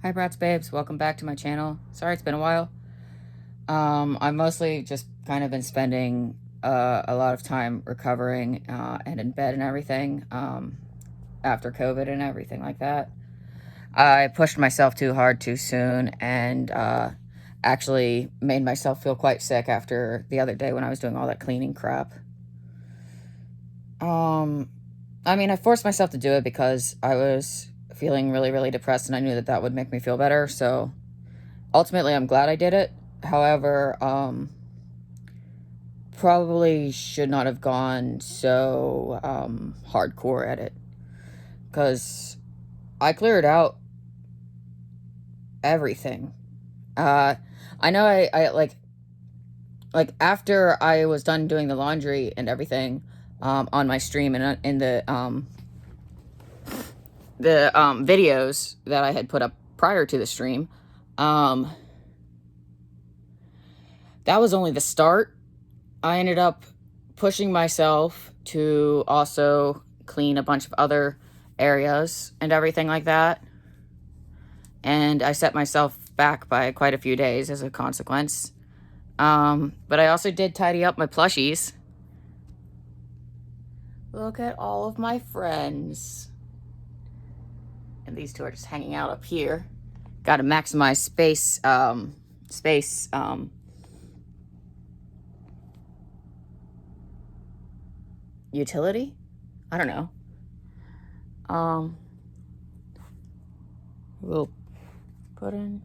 Hi Brats Babes, welcome back to my channel. Sorry it's been a while. I've mostly just kind of been spending a lot of time recovering and in bed and everything after COVID and everything like that. I pushed myself too hard too soon and actually made myself feel quite sick after the other day when I was doing all that cleaning crap. I mean, I forced myself to do it because I was feeling really, really depressed and I knew that that would make me feel better, so ultimately, I'm glad I did it. However, probably should not have gone so hardcore at it, because I cleared out everything. I know I like after I was done doing the laundry and everything on my stream and in the videos that I had put up prior to the stream. That was only the start. I ended up pushing myself to also clean a bunch of other areas and everything like that. And I set myself back by quite a few days as a consequence. But I also did tidy up my plushies. Look at all of my friends. And these two are just hanging out up here. Got to maximize space, utility? I don't know. We'll put in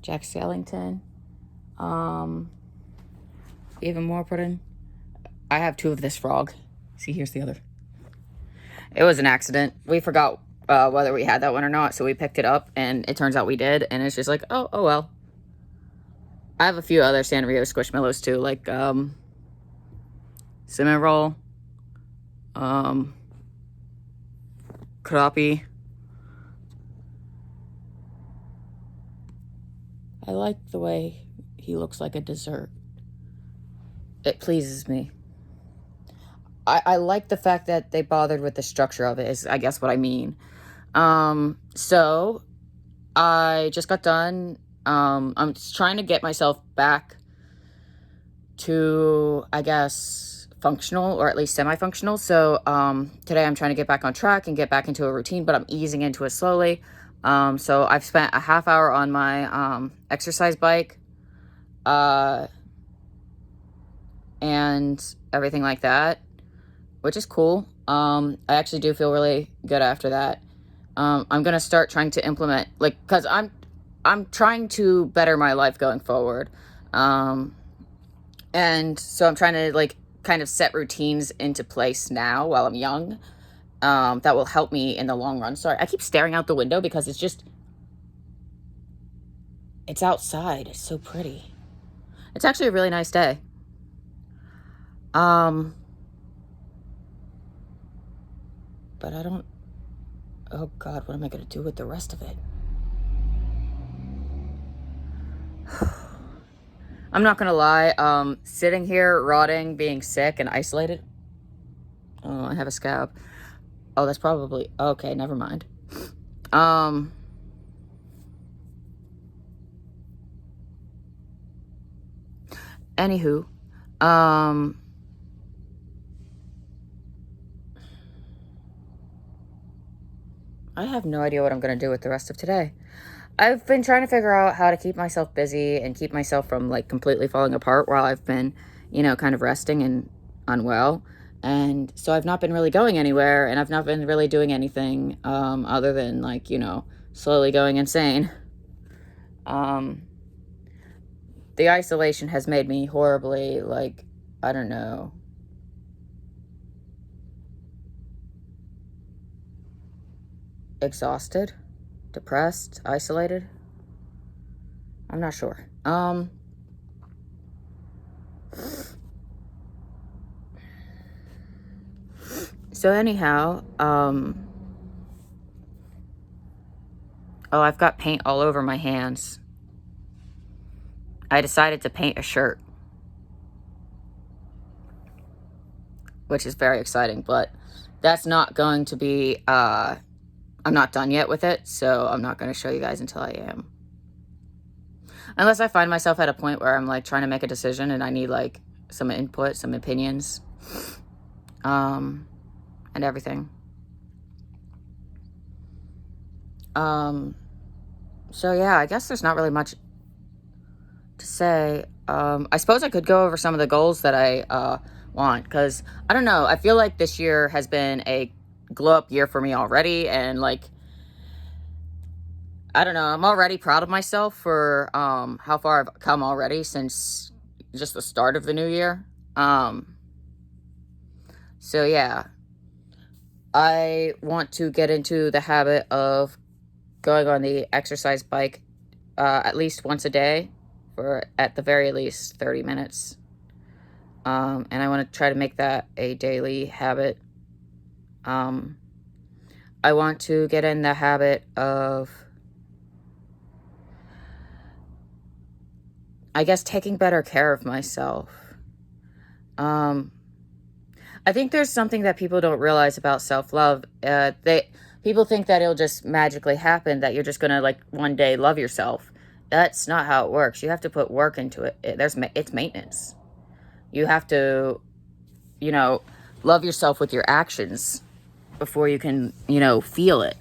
Jack Skellington. Even more put in. I have two of this frog. See, here's the other. It was an accident. We forgot whether we had that one or not, so we picked it up, and it turns out we did, and it's just like, oh well. I have a few other Sanrio Squishmallows too, like Cinnamon Roll, Crappie. I like the way he looks like a dessert. It pleases me. I like the fact that they bothered with the structure of it, is I guess what I mean. So I just got done. I'm just trying to get myself back to, I guess, functional, or at least semi-functional. So today I'm trying to get back on track and get back into a routine, but I'm easing into it slowly. So I've spent a half hour on my exercise bike and everything like that, which is cool. I actually do feel really good after that. I'm gonna start trying to implement, like, because I'm trying to better my life going forward. And so I'm trying to, like, kind of set routines into place now while I'm young, that will help me in the long run. Sorry, I keep staring out the window because it's outside. It's so pretty. It's actually a really nice day. But I don't, oh God, what am I going to do with the rest of it? I'm not going to lie, sitting here, rotting, being sick, and isolated. Oh, I have a scab. Oh, that's probably, okay, never mind. Anywho, I have no idea what I'm going to do with the rest of today. I've been trying to figure out how to keep myself busy and keep myself from, like, completely falling apart while I've been, you know, kind of resting and unwell. And so I've not been really going anywhere, and I've not been really doing anything other than, like, you know, slowly going insane. The isolation has made me horribly, like, I don't know, exhausted, depressed, isolated. I'm not sure. So anyhow, oh, I've got paint all over my hands. I decided to paint a shirt, which is very exciting, but that's not going to be I'm not done yet with it, so I'm not going to show you guys until I am. Unless I find myself at a point where I'm like trying to make a decision and I need like some input, some opinions, and everything. So yeah, I guess there's not really much to say. I suppose I could go over some of the goals that I want, because I don't know, I feel like this year has been a glow up year for me already, and like, I don't know, I'm already proud of myself for how far I've come already since just the start of the new year. So yeah, I want to get into the habit of going on the exercise bike at least once a day for at the very least 30 minutes. And I want to try to make that a daily habit. I want to get in the habit of, I guess, taking better care of myself. I think there's something that people don't realize about self-love. People think that it'll just magically happen, that you're just gonna like one day love yourself. That's not how it works. You have to put work into it. It's maintenance. You have to, you know, love yourself with your actions before you can, feel it.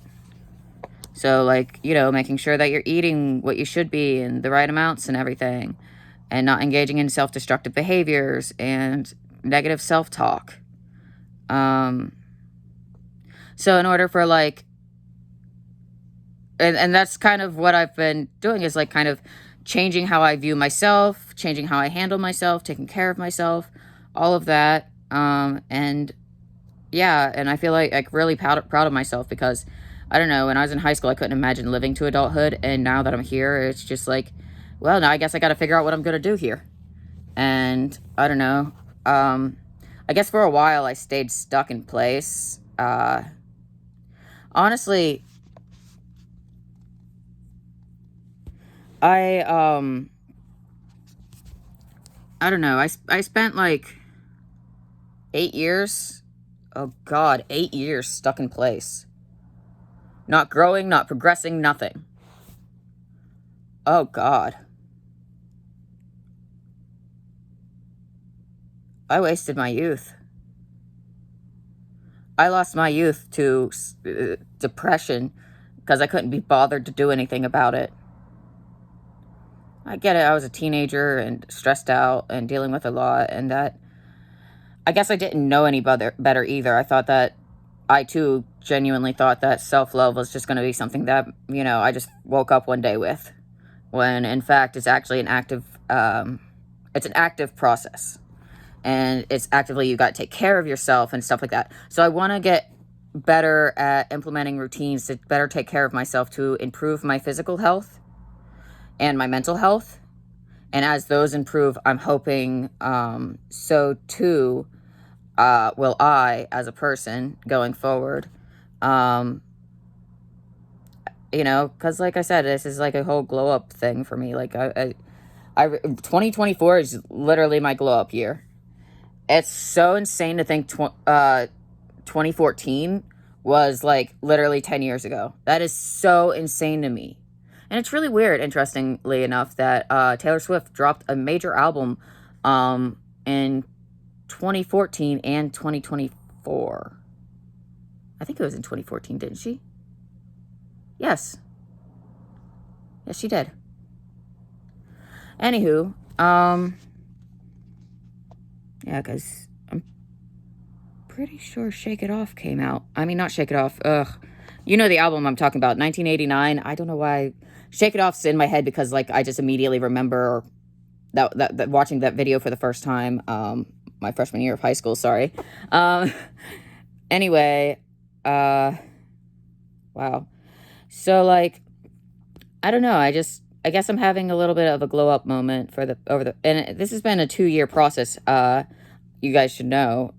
So like, making sure that you're eating what you should be and the right amounts and everything, and not engaging in self-destructive behaviors and negative self-talk. So in order for like, and that's kind of what I've been doing, is like kind of changing how I view myself, changing how I handle myself, taking care of myself, all of that. And yeah, and I feel like really proud of myself, because I don't know, when I was in high school, I couldn't imagine living to adulthood. And now that I'm here, it's just like, well, now I guess I got to figure out what I'm going to do here. And I don't know. I guess for a while I stayed stuck in place. Honestly, I don't know. I spent like 8 years. Oh God, 8 years stuck in place. Not growing, not progressing, nothing. Oh God. I wasted my youth. I lost my youth to depression because I couldn't be bothered to do anything about it. I get it. I was a teenager and stressed out and dealing with a lot, and that I guess I didn't know any better either. I thought that I too genuinely thought that self-love was just going to be something that, I just woke up one day with, when in fact it's actually it's an active process, and it's actively, you got to take care of yourself and stuff like that. So I want to get better at implementing routines to better take care of myself, to improve my physical health and my mental health. And as those improve, I'm hoping so too will I, as a person going forward. Because like I said, this is like a whole glow up thing for me. Like I 2024 is literally my glow up year. It's so insane to think 2014 was like literally 10 years ago. That is so insane to me. And it's really weird, interestingly enough, that Taylor Swift dropped a major album in 2014 and 2024. I think it was in 2014, didn't she? Yes. Yes, she did. Anywho, yeah, because I'm pretty sure Shake It Off came out. I mean, not Shake It Off. Ugh. You know the album I'm talking about, 1989. I don't know why Shake It Off's in my head, because like I just immediately remember that watching that video for the first time, my freshman year of high school, sorry. Anyway, wow. So like, I don't know, I guess I'm having a little bit of a glow up moment and this has been a 2-year process. You guys should know.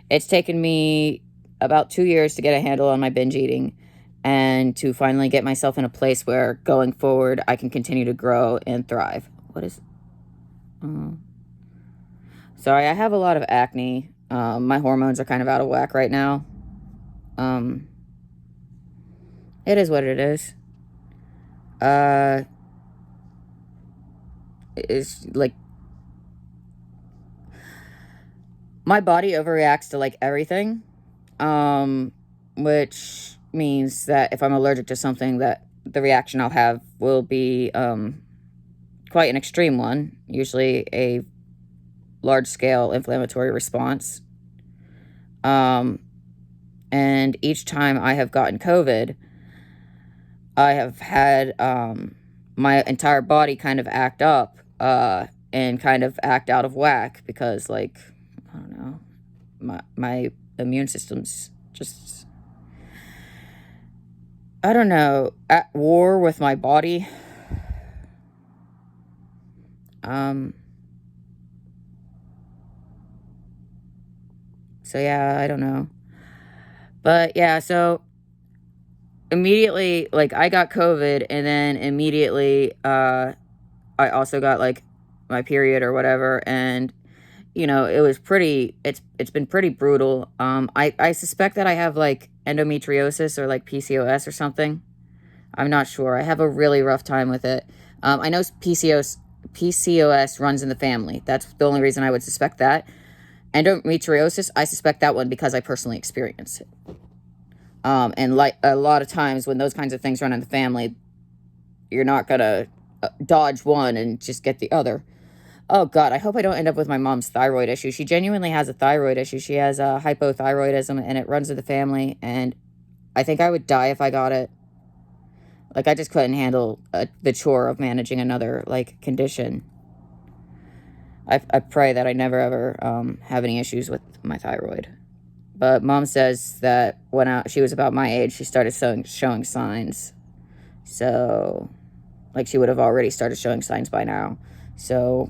It's taken me about 2 years to get a handle on my binge eating, and to finally get myself in a place where going forward I can continue to grow and thrive. What is... Sorry, I have a lot of acne. My hormones are kind of out of whack right now. It is what it is. It's like my body overreacts to like everything, um, which means that if I'm allergic to something, that the reaction I'll have will be quite an extreme one, usually a large scale inflammatory response. And each time I have gotten COVID, I have had my entire body kind of act up and kind of act out of whack because, like, I don't know, my immune system's just, I don't know, at war with my body. So yeah, I don't know. But yeah, so immediately, like, I got COVID, and then immediately I also got like my period or whatever, and it was it's been pretty brutal. I suspect that I have like endometriosis or like PCOS or something. I'm not sure. I have a really rough time with it. I know PCOS runs in the family. That's the only reason I would suspect that. Endometriosis, I suspect that one because I personally experienced it. And like a lot of times when those kinds of things run in the family, you're not gonna dodge one and just get the other. Oh God, I hope I don't end up with my mom's thyroid issue. She genuinely has a thyroid issue. She has hypothyroidism, and it runs in the family, and I think I would die if I got it. Like, I just couldn't handle the chore of managing another, like, condition. I pray that I never ever have any issues with my thyroid. But Mom says that when she was about my age, she started showing signs. So, like, she would have already started showing signs by now. So,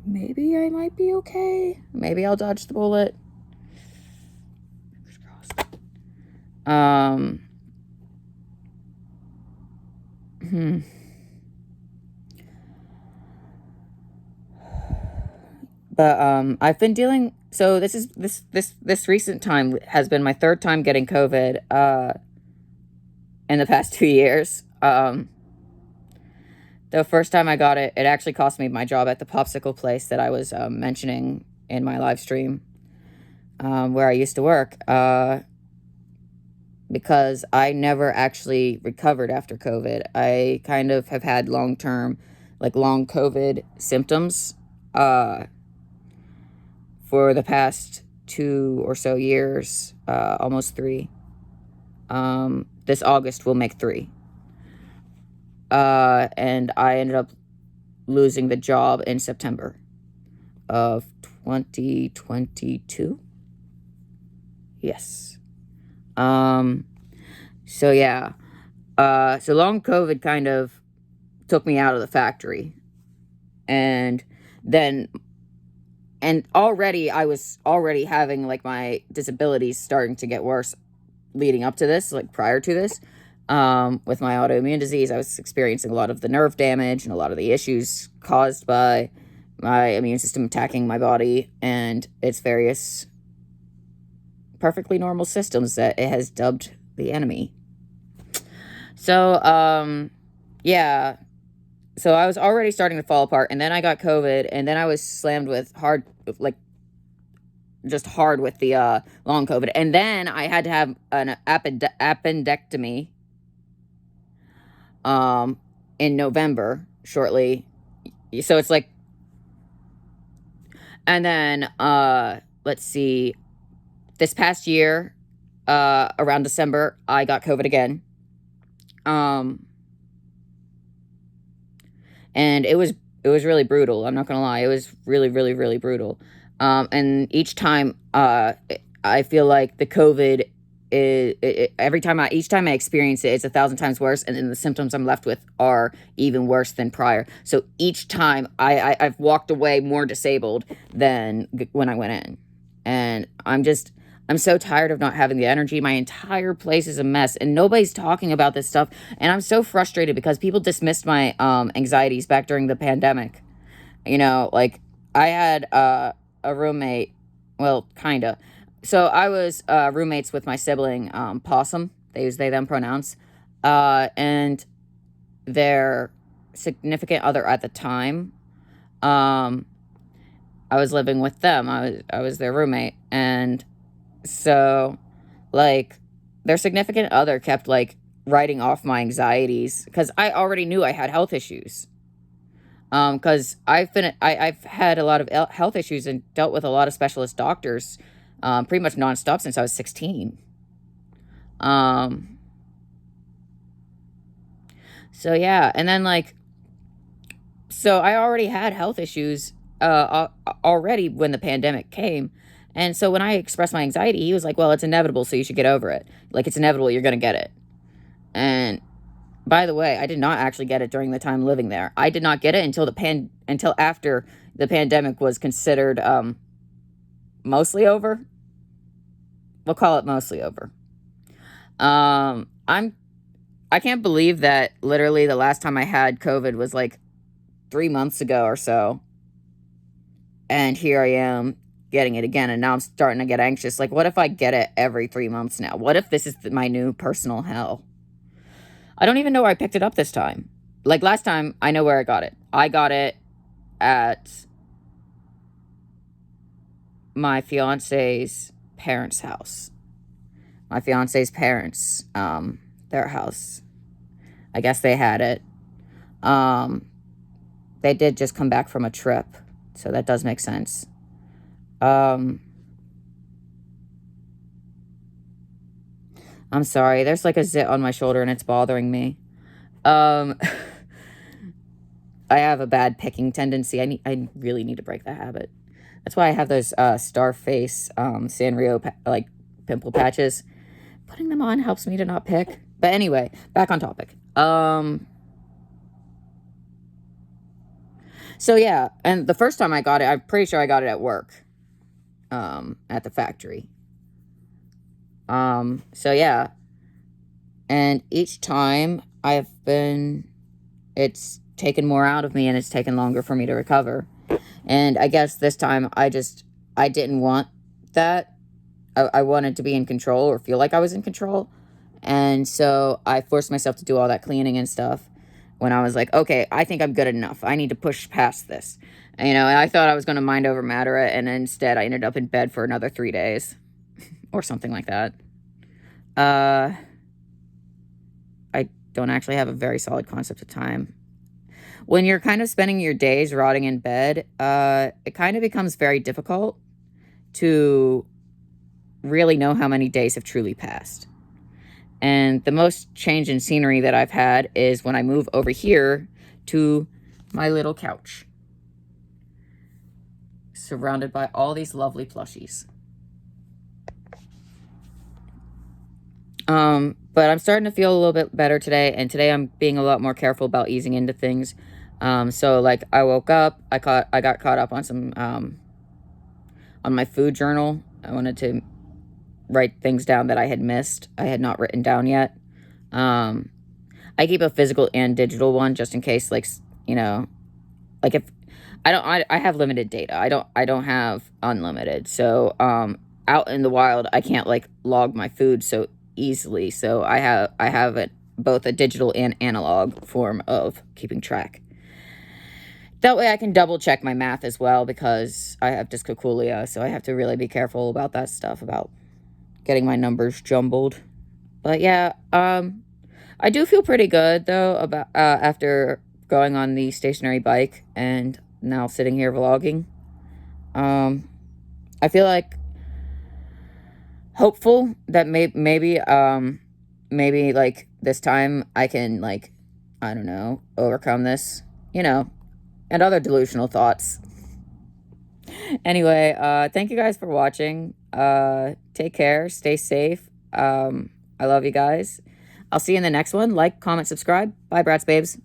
maybe I might be okay. Maybe I'll dodge the bullet. Fingers crossed. But I've been dealing. So this recent time has been my third time getting COVID in the past 2 years. The first time I got it, it actually cost me my job at the popsicle place that I was mentioning in my live stream, where I used to work, because I never actually recovered after COVID. I kind of have had long COVID symptoms for the past 2 or so years, almost 3. This August will make 3. And I ended up losing the job in September of 2022. Yes. So yeah. So long COVID kind of took me out of the factory. And already I was already having like my disabilities starting to get worse leading up to this, like prior to this. With my autoimmune disease, I was experiencing a lot of the nerve damage and a lot of the issues caused by my immune system attacking my body and its various perfectly normal systems that it has dubbed the enemy. So, yeah. So I was already starting to fall apart, and then I got COVID, and then I was slammed with hard with the long COVID, and then I had to have an appendectomy in November shortly. So it's like, and then let's see, this past year, around December, I got COVID again. And it was really brutal. I'm not gonna lie. It was really, really, really brutal. And each time, I feel like the COVID each time I experience it, it's 1,000 times worse, and then the symptoms I'm left with are even worse than prior. So each time I've walked away more disabled than when I went in, and I'm so tired of not having the energy. My entire place is a mess, and nobody's talking about this stuff. And I'm so frustrated because people dismissed my anxieties back during the pandemic. Like, I had a roommate, well, kinda. So I was roommates with my sibling, Possum. They use they, them pronouns. And their significant other at the time, um, I was living with them. I was their roommate. And so, like, their significant other kept, like, writing off my anxieties because I already knew I had health issues. Because I've had a lot of health issues and dealt with a lot of specialist doctors, pretty much nonstop since I was 16. Um, so yeah, and then like, so I already had health issues, already when the pandemic came. And so when I expressed my anxiety, he was like, well, it's inevitable, so you should get over it. Like, it's inevitable, you're going to get it. And by the way, I did not actually get it during the time living there. I did not get it until after the pandemic was considered mostly over. We'll call it mostly over. I can't believe that literally the last time I had COVID was like 3 months ago or so. And here I am getting it again, and now I'm starting to get anxious. Like, what if I get it every 3 months now? What if this is my new personal hell? I don't even know where I picked it up this time. Like, last time, I know where I got it. I got it at my fiance's parents' house. My fiance's parents, their house. I guess they had it. They did just come back from a trip, so that does make sense. I'm sorry. There's like a zit on my shoulder and it's bothering me. I have a bad picking tendency. I really need to break that habit. That's why I have those Starface Sanrio like pimple patches. Putting them on helps me to not pick. But anyway, back on topic. So yeah, and the first time I got it, I'm pretty sure I got it at work. At the factory. So yeah. And each time it's taken more out of me and it's taken longer for me to recover. And I guess this time I didn't want that. I wanted to be in control or feel like I was in control. And so I forced myself to do all that cleaning and stuff when I was like, okay, I think I'm good enough. I need to push past this. And I thought I was going to mind over matter it. And instead I ended up in bed for another 3 days or something like that. I don't actually have a very solid concept of time. When you're kind of spending your days rotting in bed, it kind of becomes very difficult to really know how many days have truly passed. And the most change in scenery that I've had is when I move over here to my little couch, surrounded by all these lovely plushies. But I'm starting to feel a little bit better today, and today I'm being a lot more careful about easing into things. So like I woke up, I got caught up on some, on my food journal. I wanted to write things down that I had missed. I had not written down yet. I keep a physical and digital one just in case, like, like if I have limited data. I don't have unlimited. So, out in the wild, I can't like log my food so easily. So I have it both a digital and analog form of keeping track. That way I can double check my math as well, because I have dyscalculia, so I have to really be careful about that stuff, about getting my numbers jumbled. But yeah, I do feel pretty good though about after going on the stationary bike and now sitting here vlogging. I feel like hopeful that maybe like this time I can, like, I don't know, overcome this, and other delusional thoughts. Anyway, thank you guys for watching. Take care, stay safe. I love you guys. I'll see you in the next one. Like, comment, subscribe. Bye, Brats Babes.